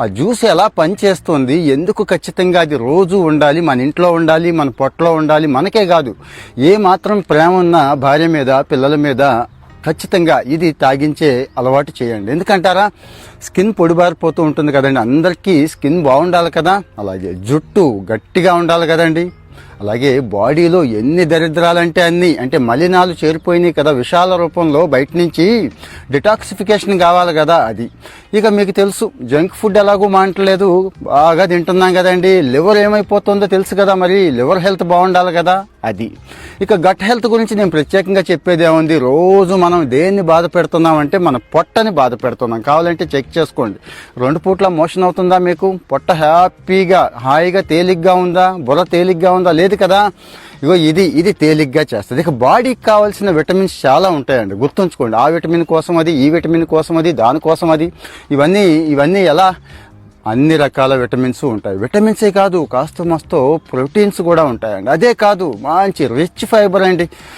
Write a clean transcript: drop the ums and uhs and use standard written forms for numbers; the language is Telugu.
ఆ జ్యూస్ ఎలా పనిచేస్తుంది, ఎందుకు ఖచ్చితంగా అది రోజు ఉండాలి, మన ఇంట్లో ఉండాలి, మన పొట్టలో ఉండాలి, మనకే కాదు ఏ మాత్రం ప్రేమ ఉన్న భార్య మీద, పిల్లల మీద ఖచ్చితంగా ఇది తాగించే అలవాటు చేయండి. ఎందుకంటారా, స్కిన్ పొడిబారిపోతూ ఉంటుంది కదండి, అందరికీ స్కిన్ బాగుండాలి కదా, అలాగే జుట్టు గట్టిగా ఉండాలి కదండి, అలాగే బాడీలో ఎన్ని దరిద్రాలంటే అన్ని, అంటే మలినాలు చేరిపోయినాయి కదా విషాల రూపంలో, బయట నుంచి డిటాక్సిఫికేషన్ కావాలి కదా అది. ఇక మీకు తెలుసు జంక్ ఫుడ్ ఎలాగో మాంటలేదు, బాగా తింటున్నాం కదండి, లివర్ ఏమైపోతుందో తెలుసు కదా, మరి లివర్ హెల్త్ బాగుండాలి కదా అది. ఇక గట్ హెల్త్ గురించి నేను ప్రత్యేకంగా చెప్పేది ఏముంది, రోజు మనం దేన్ని బాధ పెడుతున్నామంటే మన పొట్టని బాధ పెడుతున్నాం. కావాలంటే చెక్ చేసుకోండి, 2 పూట్ల మోషన్ అవుతుందా మీకు, పొట్ట హ్యాపీగా హాయిగా తేలిగ్గా ఉందా, బుర్ర తేలిగ్గా ఉందా, లేదు కదా. ఇగో ఇది తేలిగ్గా చేస్తుంది. ఇక బాడీకి కావాల్సిన విటమిన్స్ చాలా ఉంటాయండి, గుర్తుంచుకోండి. ఆ విటమిన్ కోసం అది, ఈ విటమిన్ కోసం అది, దానికోసం అది, ఇవన్నీ ఎలా, అన్ని రకాల విటమిన్స్ ఉంటాయి. విటమిన్సే కాదు, కాస్త మస్తు ప్రోటీన్స్ కూడా ఉంటాయండి. అదే కాదు, మంచి రిచ్ ఫైబర్ అండి.